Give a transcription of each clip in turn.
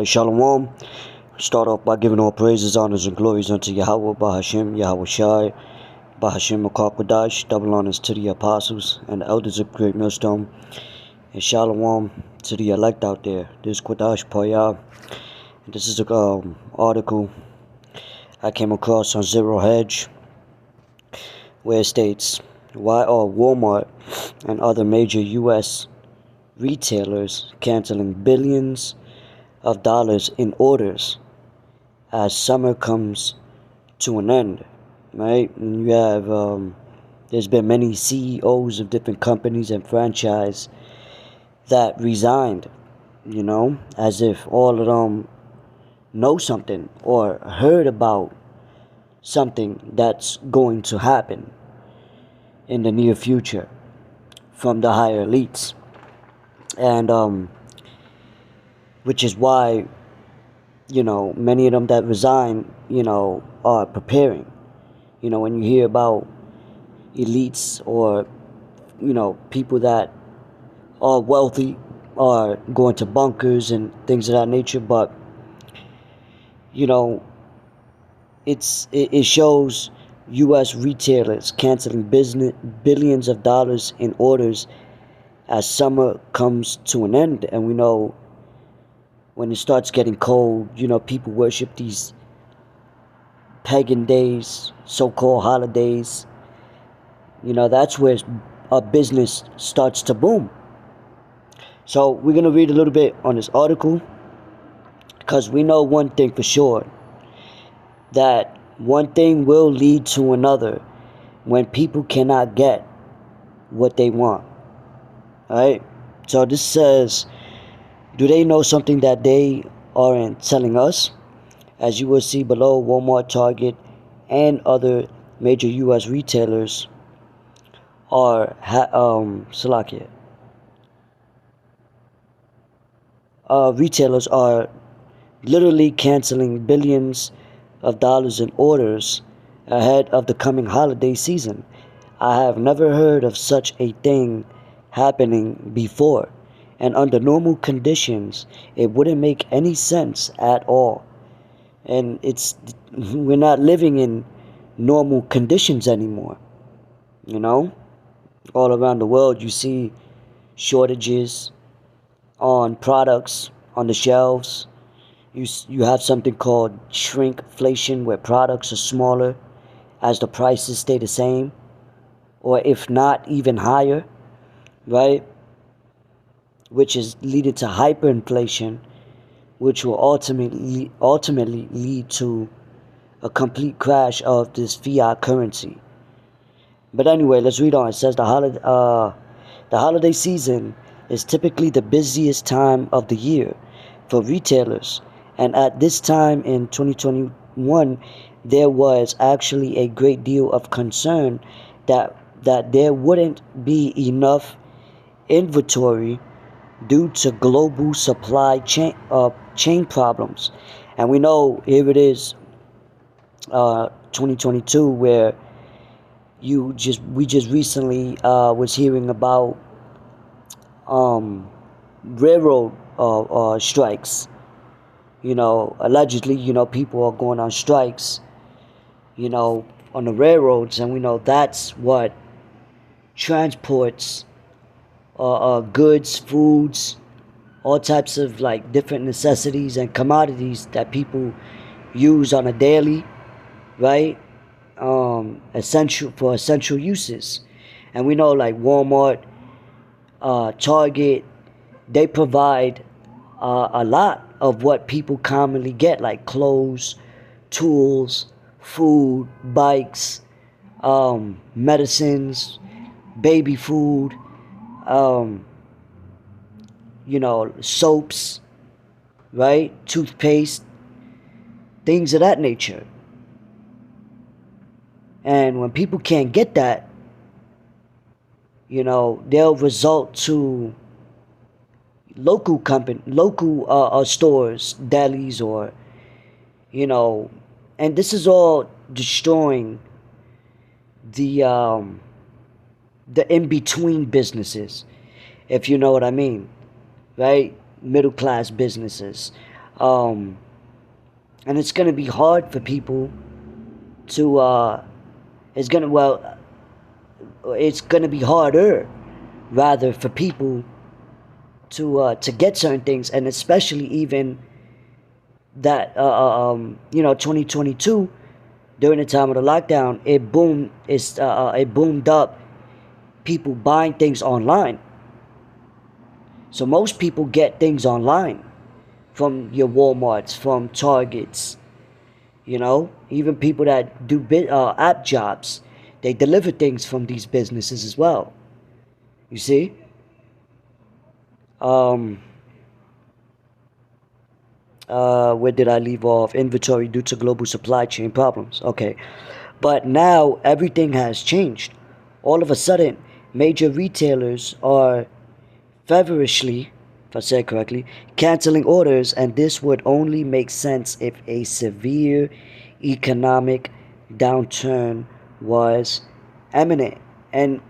Shalom. Start off by giving all praises, honors, and glories unto Yahweh, Bahashem, Yahweh Shai, Bahashem Makar double honors to the apostles and the elders of Great Millstone, and Shalom to the elect out there. This is Quadash Poyah. This is an article I came across on Zero Hedge, where it states, why are Walmart and other major U.S. retailers canceling billions of dollars in orders as summer comes to an end, right? And you have, there's been many CEOs of different companies and franchise that resigned, as if all of them know something or heard about something that's going to happen in the near future from the higher elites. And, which is why, many of them that resign, are preparing. When you hear about elites or, people that are wealthy are going to bunkers and things of that nature, but, it shows U.S. retailers canceling billions of dollars in orders as summer comes to an end. And we know when it starts getting cold, people worship these pagan days, so-called holidays. That's where a business starts to boom. So we're going to read a little bit on this article, because we know one thing for sure, that one thing will lead to another when people cannot get what they want. Alright? So this says, do they know something that they aren't telling us? As you will see below, Walmart, Target, and other major U.S. retailers are retailers are literally canceling billions of dollars in orders ahead of the coming holiday season. I have never heard of such a thing happening before, and under normal conditions it wouldn't make any sense at all. And we're not living in normal conditions anymore. All around the world you see shortages on products on the shelves. You have something called shrinkflation, where products are smaller as the prices stay the same, or if not even higher, right? Which is leading to hyperinflation, which will ultimately lead to a complete crash of this fiat currency. But anyway, let's read on. It says the holiday season is typically the busiest time of the year for retailers, and at this time in 2021, there was actually a great deal of concern that there wouldn't be enough inventory due to global supply chain problems. And we know here it is, 2022, where we just recently was hearing about railroad strikes. Allegedly, people are going on strikes, on the railroads, and we know that's what transports goods, foods, all types of different necessities and commodities that people use on a daily, right? Essential uses. And we know Walmart, Target, they provide a lot of what people commonly get, like clothes, tools, food, bikes, medicines, baby food, soaps, right? Toothpaste, things of that nature. And when people can't get that, they'll resort to local stores, delis, or and this is all destroying the in-between businesses, if you know what I mean, right? middle class businesses. Um, and it's going to be hard for people to, it's going to, well, it's going to be harder, rather, for people to get certain things, and especially even that, 2022, during the time of the lockdown, it boomed up people buying things online. So most people get things online from your Walmarts, from Targets, even people that do app jobs, they deliver things from these businesses as well. You see? Where did I leave off? Inventory due to global supply chain problems. Okay. But now everything has changed. All of a sudden, major retailers are feverishly, if I say it correctly, canceling orders, and this would only make sense if a severe economic downturn was imminent. And,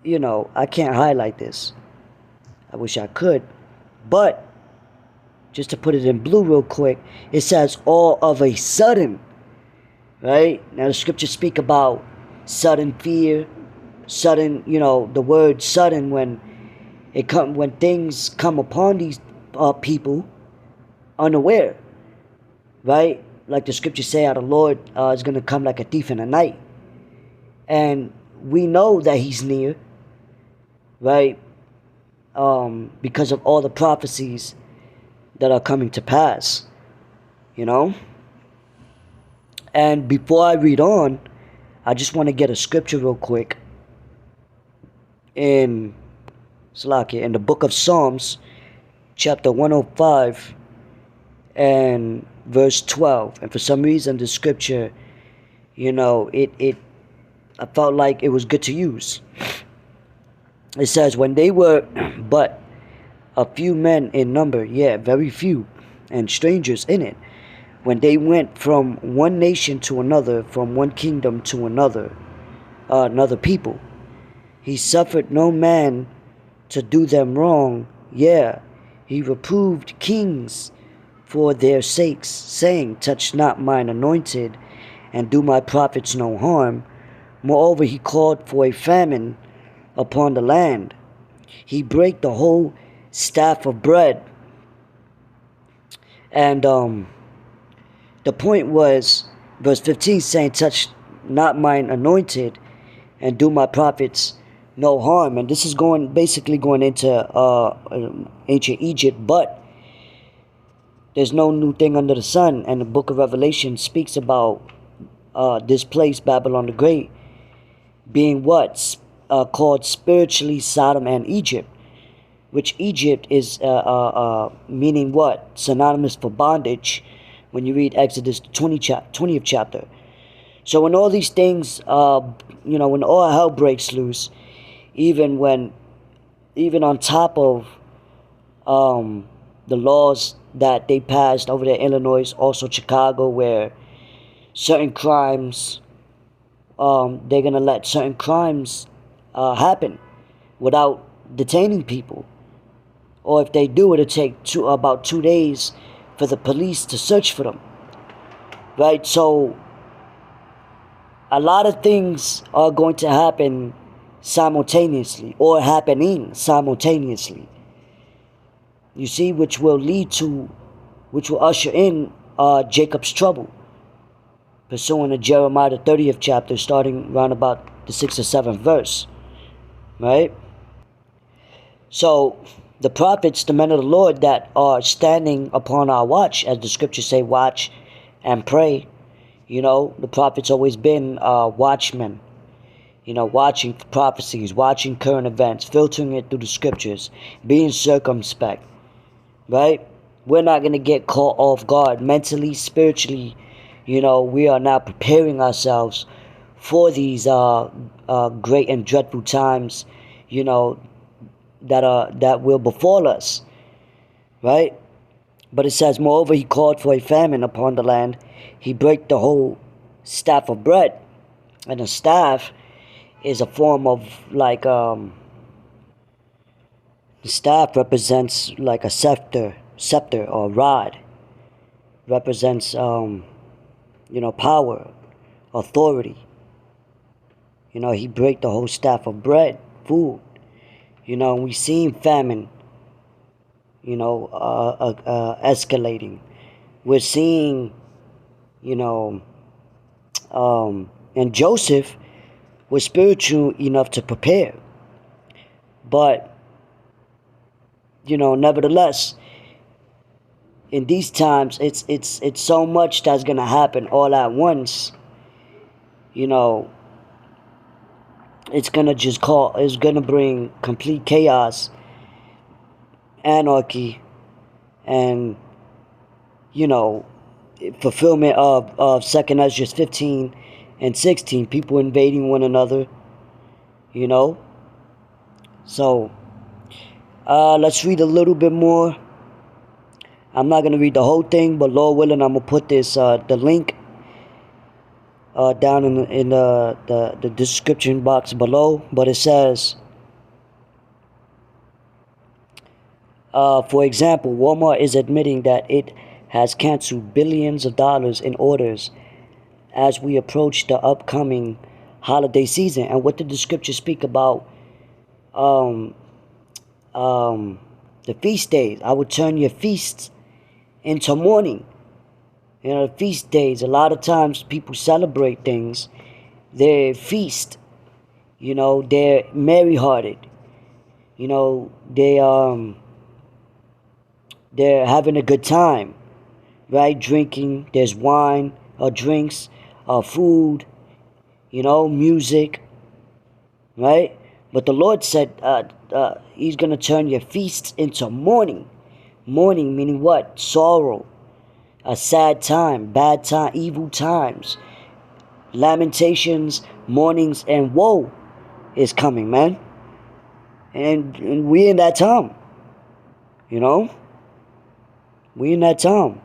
I can't highlight this. I wish I could. But, just to put it in blue real quick, it says all of a sudden, right? Now the scriptures speak about sudden fear, sudden, the word sudden, when things come upon these people unaware, right? Like the scriptures say, how the Lord is going to come like a thief in the night. And we know that he's near, right? Because of all the prophecies that are coming to pass, And before I read on, I just want to get a scripture real quick in the book of Psalms, chapter 105 and verse 12. And for some reason, the scripture, I felt like it was good to use. It says, when they were but a few men in number, very few, and strangers in it, when they went from one nation to another, from one kingdom to another people, he suffered no man to do them wrong. He reproved kings for their sakes, saying, touch not mine anointed, and do my prophets no harm. Moreover, he called for a famine upon the land. He brake the whole staff of bread. And the point was, verse 15 saying, touch not mine anointed, and do my prophets no harm. And this is basically going into ancient Egypt, but there's no new thing under the sun. And the book of Revelation speaks about this place, Babylon the Great, being called spiritually Sodom and Egypt, which Egypt is meaning what? Synonymous for bondage when you read Exodus 20th chapter. So when all these things, when all hell breaks loose, even on top of the laws that they passed over there in Illinois, also Chicago, where certain crimes, they're going to let certain crimes happen without detaining people. Or if they do, it'll take about 2 days for the police to search for them. Right? So a lot of things are going to happen simultaneously, or happening simultaneously. You see, which will usher in Jacob's trouble, pursuant to Jeremiah the 30th chapter, starting around about the 6th or 7th verse. Right? So the prophets, the men of the Lord that are standing upon our watch, as the scriptures say, watch and pray. The prophets always been watchmen. Watching prophecies, watching current events, filtering it through the scriptures, being circumspect. Right? We're not going to get caught off guard mentally, spiritually. We are now preparing ourselves for these great and dreadful times, that will befall us. Right? But it says, moreover, he called for a famine upon the land. He brake the whole staff of bread. And a staff is a form of The staff represents like a scepter or rod. Represents, power, authority. He break the whole staff of bread, food. We seen famine, escalating. We're seeing, you know, and Joseph was spiritual enough to prepare. But, nevertheless, in these times, it's so much that's gonna happen all at once. You know, it's gonna bring complete chaos, anarchy, and you know, fulfillment of Second Ezra 15 and 16, people invading one another, you know. So let's read a little bit more. I'm not gonna read the whole thing, but Lord willing, I'm gonna put this the link down in the description box below. But it says, for example, Walmart is admitting that it has canceled billions of dollars in orders as we approach the upcoming holiday season. And what did the scripture speak about? Um, the feast days. I would turn your feasts into mourning. The feast days. A lot of times people celebrate things. They feast. They're merry-hearted. They're having a good time, right? Drinking. There's wine or drinks, food. Music, right? But the Lord said He's going to turn your feasts into mourning. Mourning meaning what? Sorrow. A sad time, bad time, evil times. Lamentations, mournings, and woe is coming, man. And we in that time. We in that time.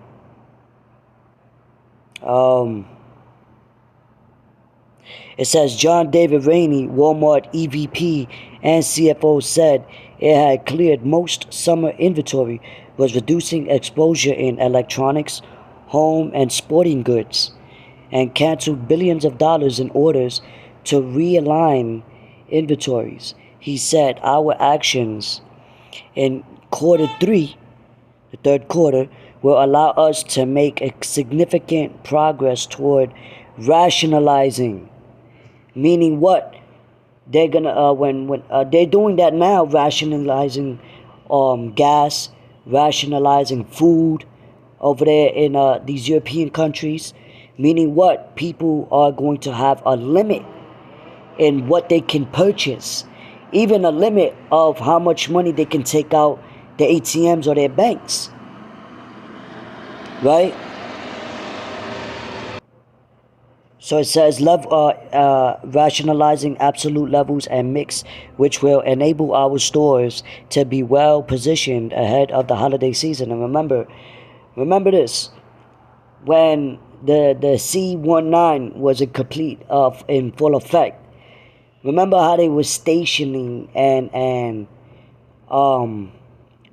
It says John David Rainey, Walmart EVP and CFO, said it had cleared most summer inventory, was reducing exposure in electronics, home and sporting goods, and canceled billions of dollars in orders to realign inventories. He said our actions in quarter three, the third quarter, will allow us to make a significant progress toward rationalizing. Meaning what? They're gonna when they're doing that now, rationalizing gas, rationalizing food over there in these European countries. Meaning what? People are going to have a limit in what they can purchase, even a limit of how much money they can take out their ATMs or their banks, right? So it says rationalizing absolute levels and mix, which will enable our stores to be well positioned ahead of the holiday season. And remember this: when the C19 was in full effect. Remember how they were stationing and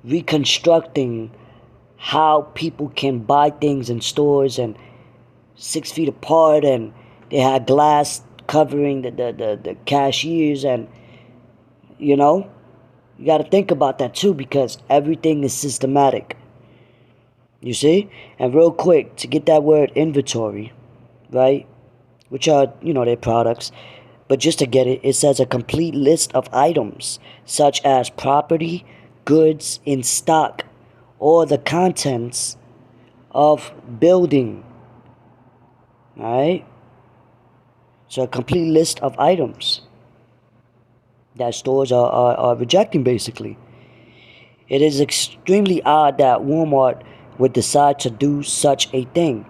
reconstructing how people can buy things in stores and 6 feet apart, and they had glass covering the cashiers, and you got to think about that too, because everything is systematic, you see. And real quick, to get that word inventory, right, which are their products, but just to get it, it says a complete list of items such as property, goods in stock, or the contents of building. Alright? So a complete list of items that stores are rejecting, basically. It is extremely odd that Walmart would decide to do such a thing.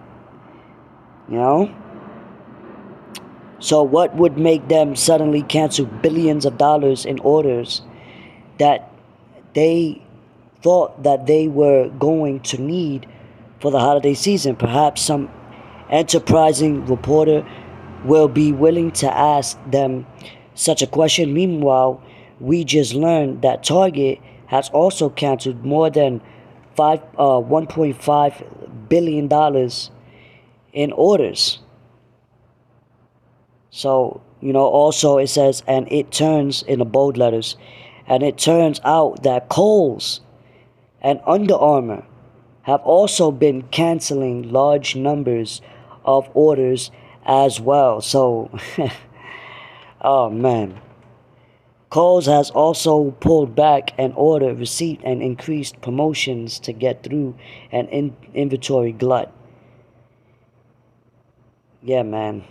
So what would make them suddenly cancel billions of dollars in orders that they thought that they were going to need for the holiday season? Perhaps some enterprising reporter will be willing to ask them such a question. Meanwhile, we just learned that Target has also canceled more than $1.5 billion in orders. So, also it says, and it turns, in the bold letters, and it turns out that Kohl's and Under Armour have also been canceling large numbers of orders as well. So, oh man. Kohl's has also pulled back an order receipt and increased promotions to get through an inventory glut. Yeah, man.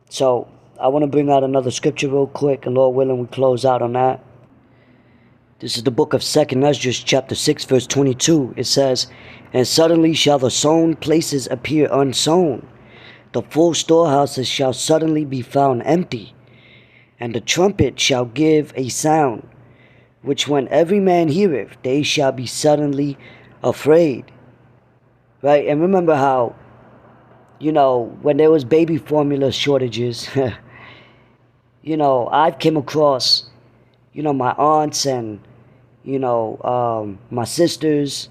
So, I want to bring out another scripture real quick, and Lord willing, we close out on that. This is the book of 2 Esdras, chapter 6, verse 22. It says, and suddenly shall the sown places appear unsown. The full storehouses shall suddenly be found empty. And the trumpet shall give a sound, which when every man heareth, they shall be suddenly afraid. Right? And remember how, when there was baby formula shortages, I've came across, my aunts and, my sisters,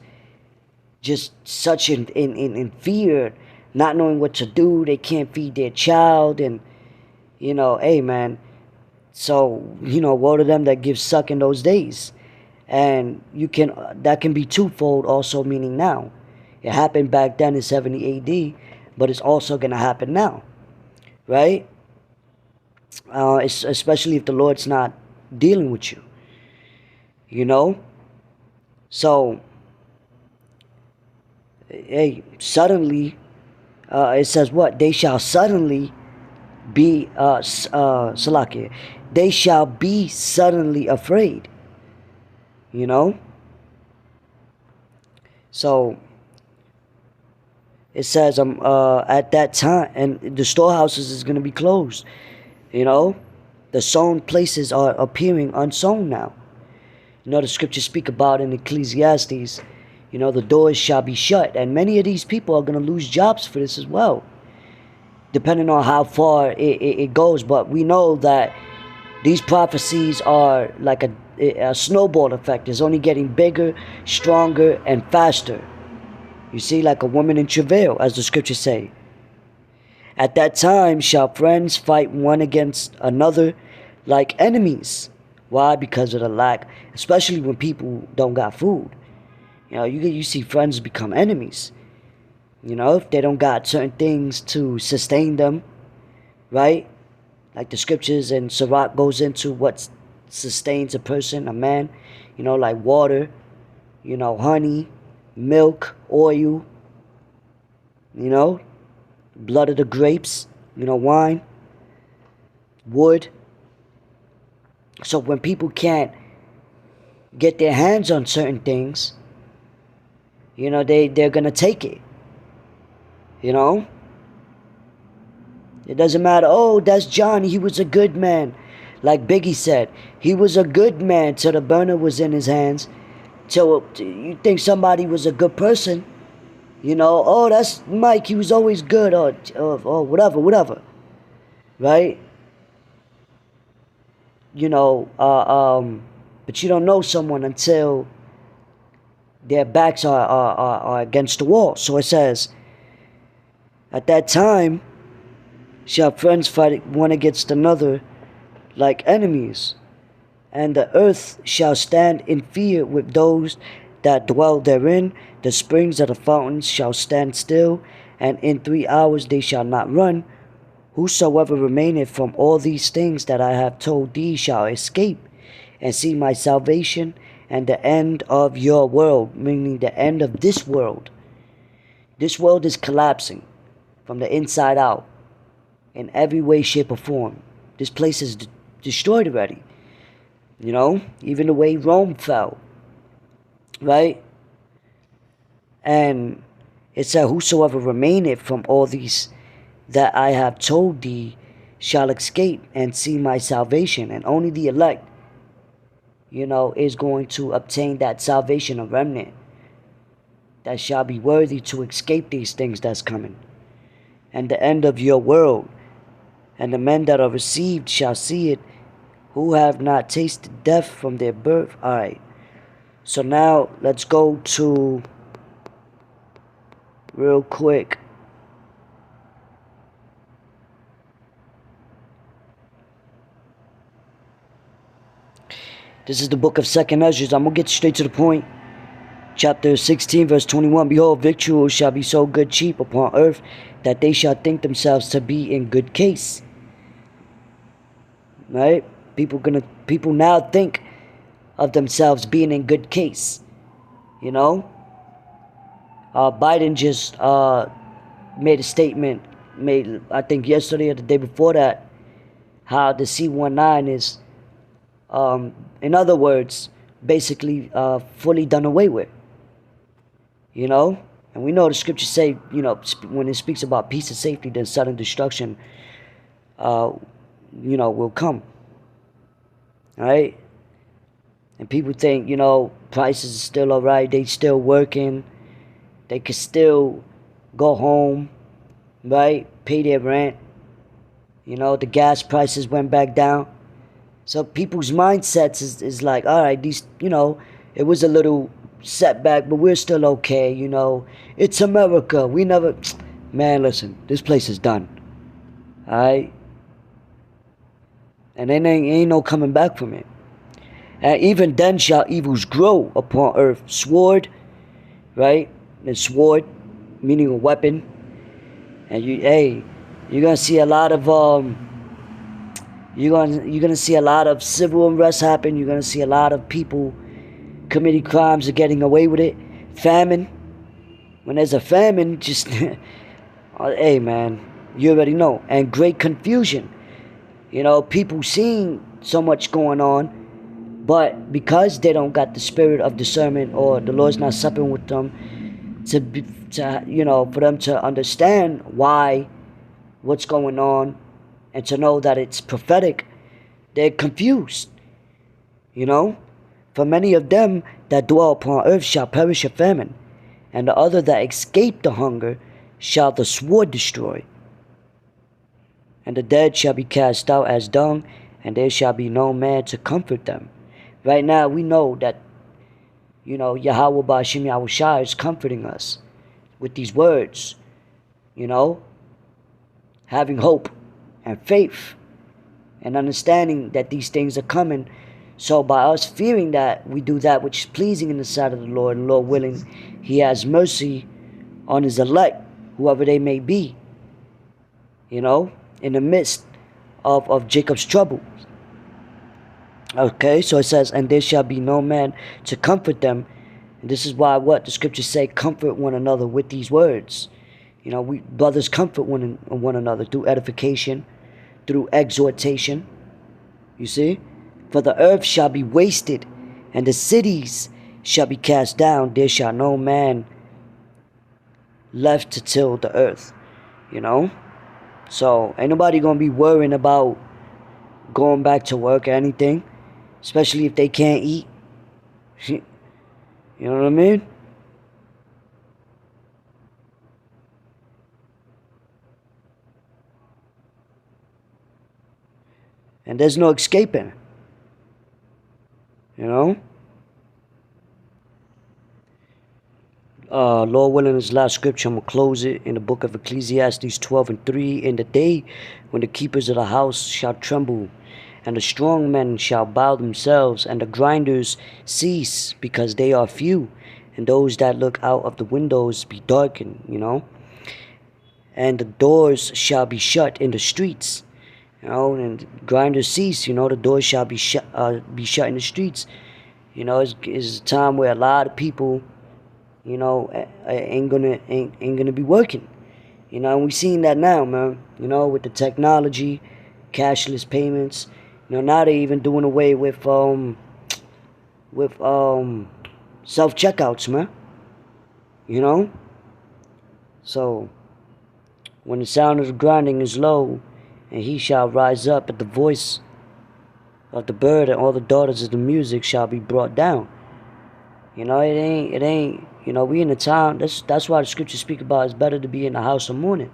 just such in fear, not knowing what to do. They can't feed their child. And, hey, man. So, woe to them that give suck in those days. And that can be twofold also, meaning now. It happened back then in 70 AD, but it's also going to happen now. Right? Especially if the Lord's not dealing with you. So, hey, suddenly, it says what? They shall suddenly be, Salakia, they shall be suddenly afraid. So, it says, at that time, and the storehouses is going to be closed. The sown places are appearing unsown now. The scriptures speak about in Ecclesiastes, the doors shall be shut. And many of these people are going to lose jobs for this as well, depending on how far it goes. But we know that these prophecies are like a snowball effect. It's only getting bigger, stronger, and faster. You see, like a woman in travail, as the scriptures say. At that time shall friends fight one against another like enemies. Why? Because of the lack, especially when people don't got food. You see friends become enemies. If they don't got certain things to sustain them, right? Like the scriptures and Sirach goes into what sustains a person, a man, like water, honey, milk, oil, blood of the grapes, wine, wood. So when people can't get their hands on certain things, they're going to take it. It doesn't matter, oh, that's Johnny, he was a good man. Like Biggie said, he was a good man till the burner was in his hands. Till you think somebody was a good person, oh, that's Mike, he was always good, or whatever. Right? But you don't know someone until their backs are against the wall. So it says, at that time shall friends fight one against another like enemies, and the earth shall stand in fear with those that dwell therein. The springs of the fountains shall stand still, and in 3 hours they shall not run. Whosoever remaineth from all these things that I have told thee shall escape, and see my salvation, and the end of your world, meaning the end of this world. This world is collapsing from the inside out in every way, shape, or form. This place is destroyed already. Even the way Rome fell. Right? And it said, whosoever remaineth from all these that I have told thee shall escape and see my salvation. And only the elect, is going to obtain that salvation, a remnant that shall be worthy to escape these things that's coming. And the end of your world. And the men that are received shall see it who have not tasted death from their birth. Alright. So now let's go to real quick. This is the book of 2nd Ezra. I'm going to get straight to the point. Chapter 16, verse 21. Behold, victuals shall be so good cheap upon earth, that they shall think themselves to be in good case. Right? People now think of themselves being in good case. You know? Biden just made a statement, I think yesterday or the day before that, how the C-19 is, in other words, basically fully done away with. You know? And we know the scriptures say, when it speaks about peace and safety, then sudden destruction, will come. Right? And people think, prices are still alright, they still working, they could still go home, right? Pay their rent. The gas prices went back down. So people's mindsets is like, alright, these, it was a little setback, but we're still okay, It's America. We never, man, listen, this place is done. Alright? And then ain't no coming back from it. And even then shall evils grow upon earth. Sword, right? And sword, meaning a weapon. And you're gonna see a lot of you're gonna see a lot of civil unrest happen. You're gonna see a lot of people committing crimes and getting away with it. Famine. When there's a famine, just hey man, you already know. And great confusion. People seeing so much going on, but because they don't got the spirit of discernment, or the Lord's not supping with them for them to understand what's going on, and to know that it's prophetic, they're confused. For many of them that dwell upon earth shall perish of famine, and the other that escape the hunger shall the sword destroy. And the dead shall be cast out as dung, and there shall be no man to comfort them. Right now we know that, Yahweh Ba'ashim Yahushua is comforting us with these words, having hope and faith and understanding that these things are coming. So by us fearing that, we do that which is pleasing in the sight of the Lord, and Lord willing, He has mercy on His elect, whoever they may be, in the midst of Jacob's trouble. Okay, so it says, and there shall be no man to comfort them. And this is why what the scriptures say, comfort one another with these words. We brothers comfort one another through edification, through exhortation. You see? For the earth shall be wasted, and the cities shall be cast down. There shall no man left to till the earth. So ain't nobody gonna be worrying about going back to work or anything, especially if they can't eat. You know what I mean? And there's no escaping. Lord willing, this last scripture, I'm going to close it in the book of Ecclesiastes 12:3. In the day when the keepers of the house shall tremble, and the strong men shall bow themselves, and the grinders cease, because they are few, and those that look out of the windows be darkened, and the doors shall be shut in the streets, and grinders cease, the doors shall be shut in the streets. It's a time where a lot of people, ain't gonna be working. And we seeing that now, man. With the technology, cashless payments. Now they even doing away with self checkouts, man. So when the sound of the grinding is low, and he shall rise up at the voice of the bird, and all the daughters of the music shall be brought down. It ain't. We in the time. That's why the scriptures speak about it's better to be in the house of mourning.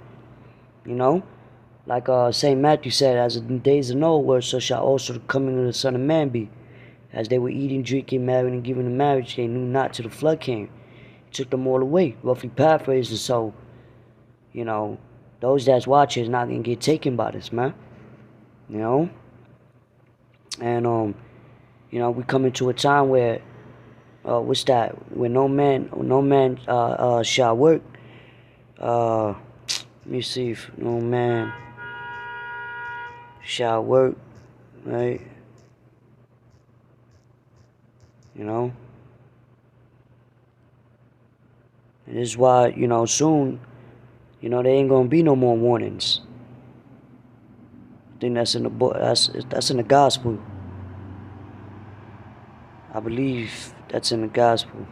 Like St. Matthew said, as in the days of Noah were, so shall also the coming of the Son of Man be. As they were eating, drinking, marrying, and giving in marriage, they knew not till the flood came. It took them all away, roughly paraphrased. And so, those that's watching is not going to get taken by this, man. And, we come into a time where, what's that? Where no man shall work. Let me see if no man shall work, right? And this is why, soon, there ain't gonna be no more warnings. I think that's in the book. That's in the gospel. I believe that's in the gospel.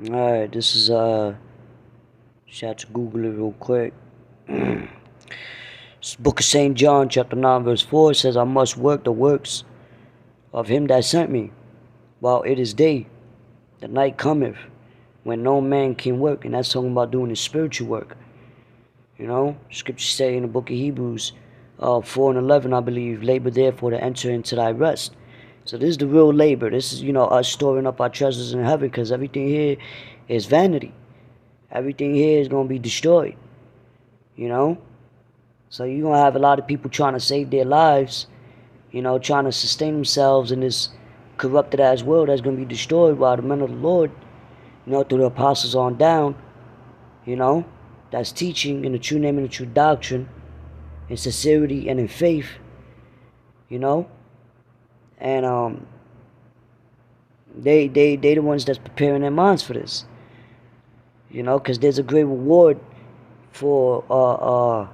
All right, this is just have to Google it real quick. This book of St. John, chapter 9, verse 4 says, I must work the works of him that sent me, while it is day. The night cometh, when no man can work. And that's talking about doing the spiritual work. Scriptures say in the book of Hebrews 4:11, I believe, labor therefore to enter into thy rest. So this is the real labor. This is, us storing up our treasures in heaven, because everything here is vanity. Everything here is going to be destroyed. So you're going to have a lot of people trying to save their lives, trying to sustain themselves in this corrupted ass world that's going to be destroyed by the men of the Lord, through the apostles on down, that's teaching in the true name and the true doctrine, in sincerity and in faith, and they the ones that's preparing their minds for this, because there's a great reward for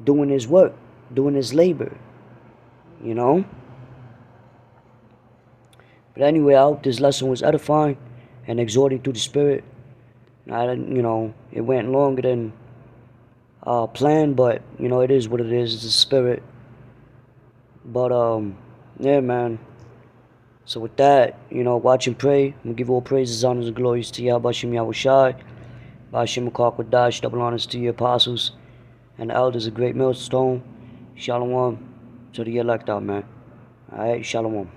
doing his work, doing his labor, But anyway, I hope this lesson was edifying and exhorting through the Spirit. It went longer than planned, but it is what it is. It's the Spirit. But yeah, man. So with that, watch and pray. I'm gonna give all praises, honors, and glories to Yahweh Shem Yahweh Shai, Ba'ashem Kodash, double honors to your apostles and the elders of Great Millstone. Shalom to the elect out, man. Alright, shalom.